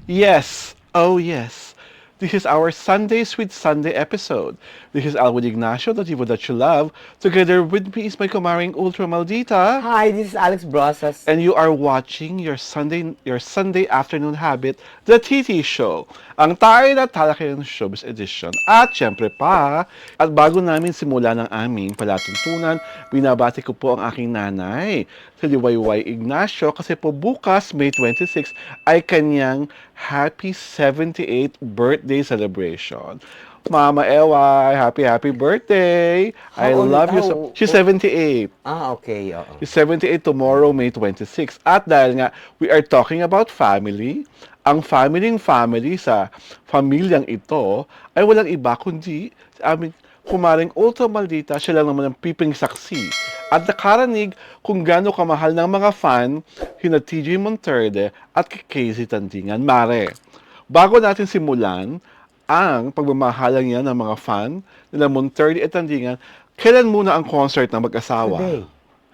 Yes, oh yes. This is our Sundays with Sunday episode. This is Alwin Ignacio, the Divo that you love. Together with me is my kumaring Ultra Maldita. Hi, this is Alex Brosas. And you are watching your Sunday afternoon habit, the TT Show. Ang tayo na talakayan Showbiz Edition. At syempre pa, at bago namin simulan ang aming palatuntunan, binabati ko po ang aking nanay, si Liwayway Ignacio, kasi po bukas, May 26, ay kanyang happy 78th birthday celebration. Mama Ewa, happy birthday. I How old? love you so. She's 78. Okay, oo. Is 78 tomorrow, May 26. At dahil nga, we are talking about family, ang family sa pamilyang ito ay walang iba kundi sa aming kumaring Ultra Maldita, siya lang naman ang piping saksi. At nakaranig kung gaano kamahal ng mga fan hina TJ Monterde at kay Casey Tandingan. Mare, bago natin simulan ang pagmamahalan niya ng mga fan nila Monterde at Tandingan, kailan muna ang concert ng mag-asawa? Today.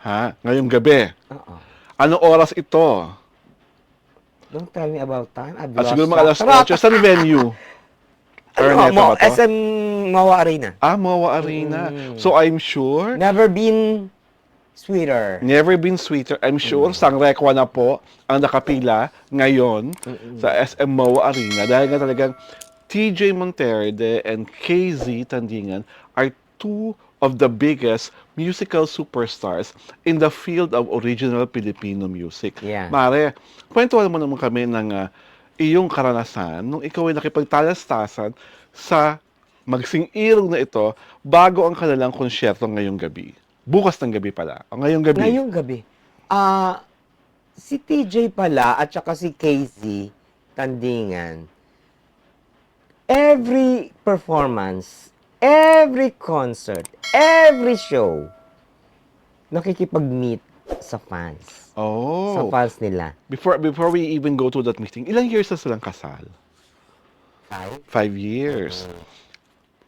Ha? Ngayong gabi. Oo. Anong oras ito? Don't tell me about time. I've At lost siguro mga alas track. 8. Saan venue? Araneta ba to? SM Mawa Arena. Mawa Arena. So I'm sure, Never been sweeter. never been sweeter. I'm sure, sangrekwa na po ang nakapila ngayon sa SM Mawa Arena. Dahil nga talagang TJ Monterde and KZ Tandingan are two of the biggest musical superstars in the field of original Filipino music. Yeah. Mare, kwentuhan mo naman kami ng iyong karanasan nung ikaw ay nakipagtalastasan sa magsing-irong na ito bago ang kanilang konsyerto ngayong gabi. Bukas ng gabi pala. O ngayong gabi. Ngayong gabi. Si TJ pala at saka si KZ Tandingan, every performance, every concert, every show, nakikipag-meet sa fans. Sa Oh. fans nila. Before we even go to that meeting, ilang years na silang kasal? Five? 5 years.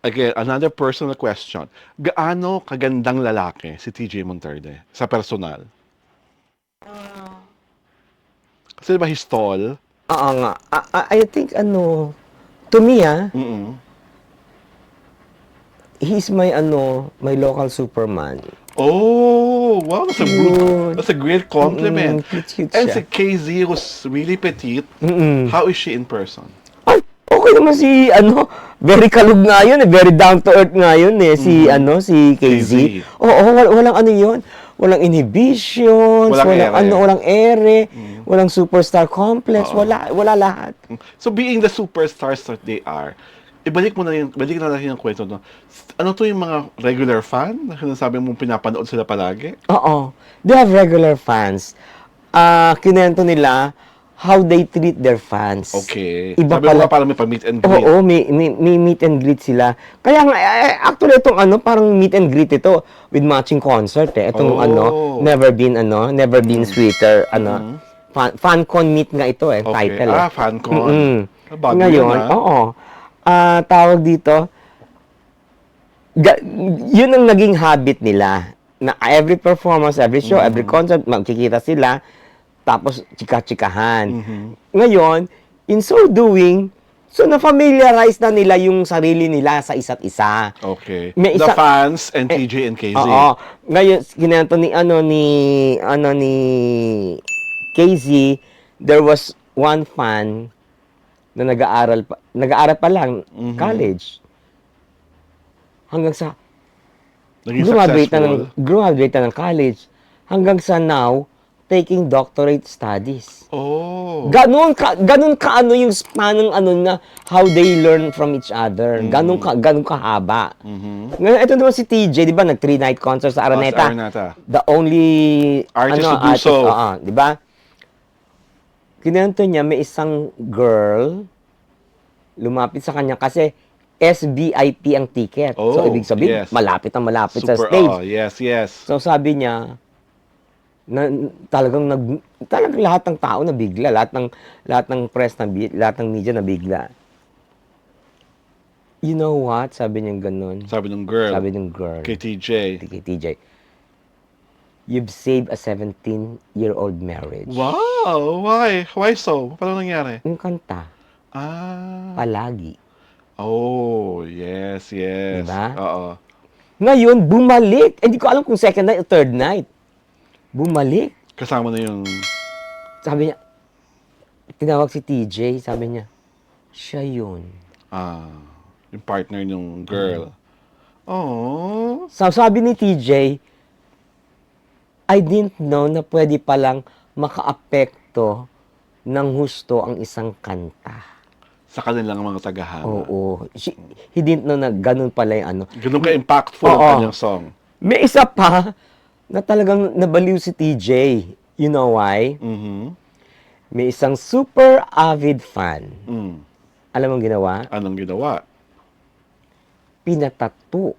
Again, another personal question. Gaano kagandang lalaki si TJ Monterde sa personal? Kasi ba he's tall? Oo nga. I think to me Mm-mm. he's my local Superman. Oh, wow, Cute. that's a great compliment. Cute And siya. si KZ was really petite. How is she in person? Ay, okay naman si very kalug nga yun, very down to earth nga yun si si KZ. KZ. Oo, walang yun. Walang inhibitions, Walang ere. walang ere, walang superstar complex, wala lahat. So being the superstars that they are, balik na natin yung kwento, no? Ano to yung mga regular fan? Na sinasabi mong pinapanood sila palagi? Oo. They have regular fans. Kinento nila how they treat their fans. Okay. Iba Sabi mo pala. nga parang may pa-meet and greet. Oo, may meet and greet sila. Kaya nga, actually itong parang meet and greet ito with matching concert Itong Oh. never been sweeter, FanCon meet nga ito Okay. title FanCon. Bago Ngayon, yun, oo. Tawag dito, yun ang naging habit nila. Na every performance, every show, every concert, magkikita sila, tapos chika-chikahan. Ngayon, in so doing, so na-familiarize na nila yung sarili nila sa isa't isa. Okay. May The isa- fans and TJ and KZ. Oo. Ngayon, kinento ni KZ, there was one fan na nag-aaral pa lang, college. Hanggang sa Naging successful. graduate na ng college. Hanggang sa now, taking doctorate studies. Oh. Ganun ka yung span ng na how they learn from each other. Ganun kahaba. Ngayon, ito naman si TJ, di ba, nag 3-night concert sa Araneta. Araneta. The only Artist to do so. di ba? Kinento niya, may isang girl lumapit sa kanya kasi SVIP ang ticket. So, Oh, ibig sabihin, yes. malapit sa Super, stage. yes. So, sabi niya, talagang lahat ng tao nabigla, lahat ng press lahat ng media nabigla. You know what? Sabi niya ganun. Sabi ng girl. Sabi ng girl. Kay TJ. Kay TJ. you've saved a 17-year-old marriage. Wow! Why? Why so? Paano nangyari? Yung kanta, Ah. palagi. Oh, yes, yes. Diba? Oo. Ngayon, bumalik. Hindi ko alam kung second night o third night. Bumalik. Kasama na yung... Sabi niya, tinawag si TJ, sabi niya, siya yun. Yung partner ng girl. Oh. Sabi ni TJ, I didn't know na pwede palang makaapekto ng husto ang isang kanta. Sa kanilang mga tagahanga. Oo. He didn't know na ganun pala yung ano. Ganun ka-impactful ang Oo. kanyang song. May isa pa na talagang nabaliw si TJ. You know why? Mhm. May isang super avid fan. Mm. Alam mo ang ginawa? Anong ginawa? Pinatattoo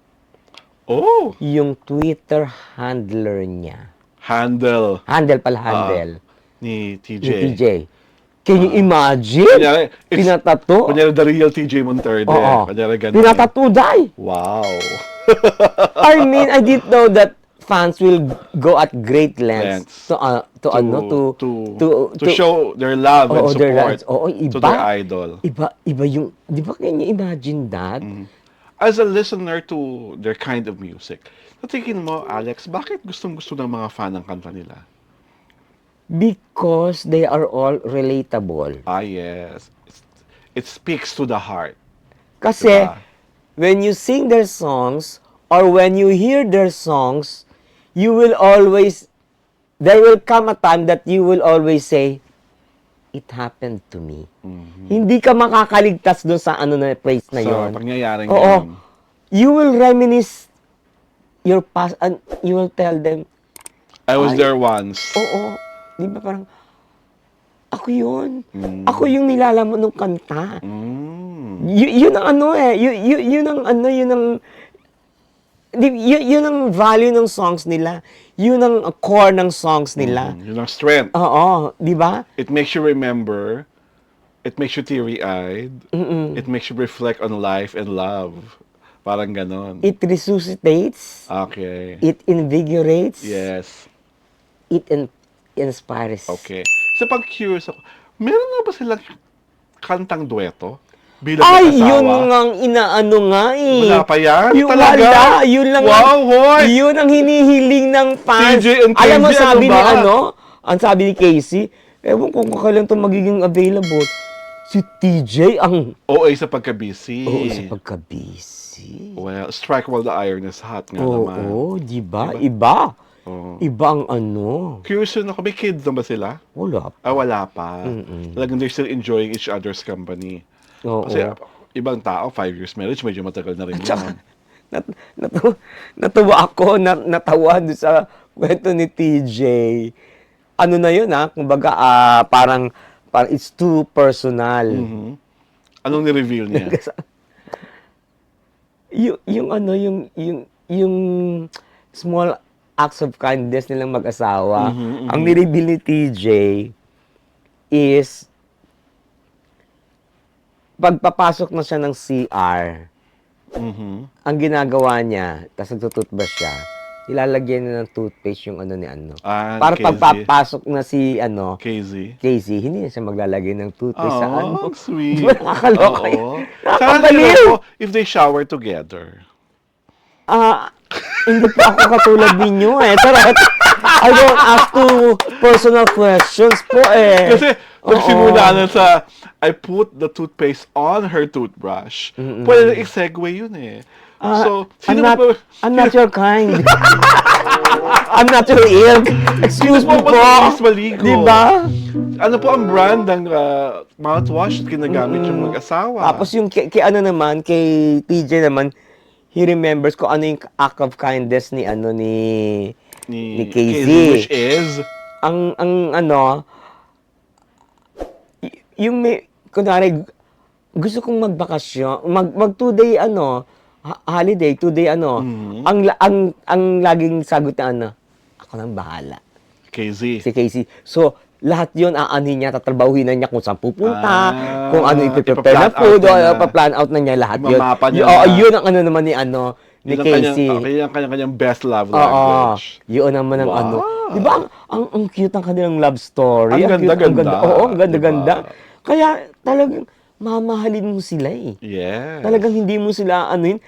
Oh! yung Twitter handler niya. Handle Handle pala, handle. ni TJ. Ni TJ. Can you imagine? Kunyari, Pinatattoo. Kunyari the real TJ Monterde. Oo. Kunyari ganun. Pinatattoo, die. Wow. I mean, I didn't know that fans will go at great lengths to show their love and Oo, their support lives. Oo, to iba. their idol. Iba yung, di ba can you imagine that? As a listener to their kind of music, natingin mo, Alex, bakit gustong-gusto ng mga fan ng kanta nila? Because they are all relatable. Ah, yes. It speaks to the heart. Kasi, Diba? when you sing their songs, or when you hear their songs, you will always, there will come a time that you will always say, it happened to me. Hindi ka makakaligtas doon sa ano na place na So, yon. pangyayaring Oo. yun. You will reminisce your past and you will tell them, I was Ay. there once. oo, di ba parang, ako yun. Ako yung nilalamon ng kanta. Mm. Yun ang ano eh. Yun ang ano, yun ang, yun ang value ng songs nila. Yun ang core ng songs nila. Yun ang strength. Oo, di ba? It makes you remember. It makes you teary-eyed. It makes you reflect on life and love. Parang ganon. It resuscitates. Okay. It invigorates. Yes. It inspires. Okay. So pag curious ako, meron na ba silang kantang dueto? Bilang Ay, mag-asawa? yun ang inaano nga eh. Wala pa yan? Yung Talaga? wala, yun lang. Wow, hoy! Yun ang hinihiling ng fans. TJ and Alam mo, Casey, sabi ano ni ba? ano, ang sabi ni Casey, ewan ko kung kailan ito magiging available. Si TJ ang, OA sa pagka-busy. oo, sa pagka-busy. Well, strike while the iron is hot nga naman. Oo, di ba? Iba. Oo. Iba ang ano. Curious yun ako, may kids na ba sila? Wala. Ah, wala pa. Talagang they're still enjoying each other's company. Oo. Kasi ibang tao, 5 years marriage, medyo matagal na rin Tsaka, yun. natuwa ako, natawa doon sa kwento ni TJ. Ano na yun ha? Kumbaga, parang it's too personal. Anong ni-reveal niya? yung ano, yung small acts of kindness nilang mag-asawa. Ang ni-reveal ni TJ is pagpapasok na siya ng CR, ang ginagawa niya, tapos nagtututbrush siya, ilalagyan niya ng toothpaste yung ano ni ano. Ah, Para Casey. pagpapasok na si ano, Casey. Casey, hindi na siya maglalagay ng toothpaste sa ano. Oh, sweet. Di ba nakakaloka Oo. yun? Sana Nakakabaliw! tingnan ko if they shower together. Hindi po ako katulad ninyo eh. Charot. I don't ask to personal questions po eh. Kasi nagsimula na sa I put the toothpaste on her toothbrush. Pwede na i-segue yun eh. So, I'm sino not, ba? I'm not your kind. I'm not your ilk. Excuse me Sino po. ba maligo? Di ba? Ano po ang brand ng mouthwash na ginagamit yung mag-asawa? Tapos yung kay ano naman, kay TJ naman, he remembers ko ano yung act of kindness ni ano ni Casey. Which is? Ang ano, yung may, kunwari, gusto kong magbakasyon, mag 2-day ano, holiday, 2-day ano, ang laging sagot na ano, ako nang bahala. Casey. Si Casey. So, lahat yun, aanin niya, tatrabahuhin na niya kung saan pupunta, kung ano ipiprepare na ipaplan out food, na niya. pa-plan out na niya lahat yun. Imamapa niya Oo, na. yun ang ano naman ni ano, ni Yun ang kanyang- Casey. Okay, yung kanyang best love Oo. language. Yun naman ang Wow. ano. Di ba, ang cute ng kanilang love story. Ang cute, ganda-ganda, Oo, ang ganda-ganda. diba? Kaya talagang mamahalin mo sila eh. Yes. Talagang hindi mo sila anuin.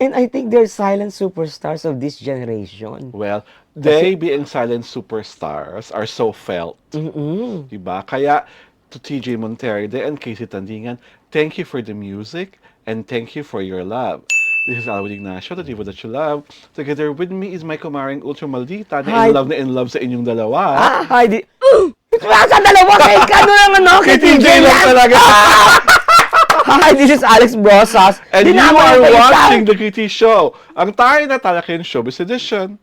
And I think they're silent superstars of this generation. Well, they being silent superstars are so felt. Diba? Kaya, to TJ Monterde and Casey Tandingan, thank you for the music and thank you for your love. This is Alwin Ignacio, the diva that you love. Together with me is my kumaring Ultra Maldita Hi. na in love sa inyong dalawa. Hi, Sa dalawa kay ano lang ano, Kay TJ lang talaga. Hi, this is Alex Brosas. And you Dinama are ko isa. watching The Kitty Show, ang tayo na talaking showbiz edition.